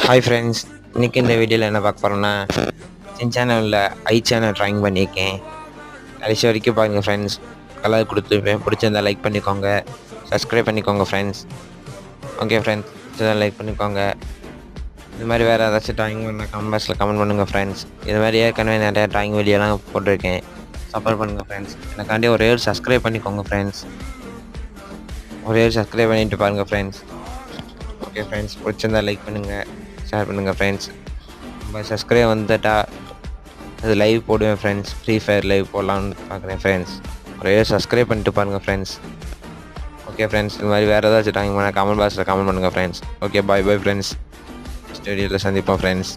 Hi friends, இன்றைக்கி இந்த வீடியோவில் என்ன பார்க்க போகிறோன்னா சேனலில் சேனல் ட்ராயிங் பண்ணியிருக்கேன். கடைசி வரைக்கும் பாருங்கள் ஃப்ரெண்ட்ஸ். கலர் கொடுத்துருப்பேன். பிடிச்சிருந்தா லைக் பண்ணிக்கோங்க, சப்ஸ்கிரைப் பண்ணிக்கோங்க friends. Okay friends, channel like பண்ணிக்கோங்க. இது மாதிரி வேறு ஏதாச்சும் ட்ராயிங் பண்ணால் கமெண்ட்ஸில் கமெண்ட் பண்ணுங்கள் ஃப்ரெண்ட்ஸ். இது மாதிரி ஏற்கனவே நிறையா ட்ராயிங் வீடியோலாம் போட்டிருக்கேன். சப்போர்ட் பண்ணுங்கள் ஃப்ரெண்ட்ஸ். எனக்காண்டி ஒரே ஒரு சப்ஸ்கிரைப் பண்ணிக்கோங்க ஃப்ரெண்ட்ஸ். ஒரே ஒரு சப்ஸ்கிரைப் பண்ணிவிட்டு பாருங்கள் ஃப்ரெண்ட்ஸ். ஓகே ஃப்ரெண்ட்ஸ், பிடிச்சிருந்தா லைக் பண்ணுங்கள், ஷேர் பண்ணுங்கள் ஃப்ரெண்ட்ஸ். நம்ம சப்ஸ்கிரைப் வந்துட்டா அது லைவ் போடுவேன் ஃப்ரெண்ட்ஸ். ஃப்ரீ ஃபயர் லைவ் போடலான்னு பார்க்குறேன் ஃப்ரெண்ட்ஸ். ஒரே சப்ஸ்கிரைப் பண்ணிட்டு பாருங்கள் ஃப்ரெண்ட்ஸ். ஓகே ஃப்ரெண்ட்ஸ், இது மாதிரி வேறு ஏதாச்சும் ட்ராயிங் பண்ணால் கமெண்ட் பாக்ஸில் கமெண்ட் பண்ணுங்கள் ஃப்ரெண்ட்ஸ். ஓகே, பாய் பாய் ஃப்ரெண்ட்ஸ். ஸ்டேடியோவில் சந்திப்போம் ஃப்ரெண்ட்ஸ்.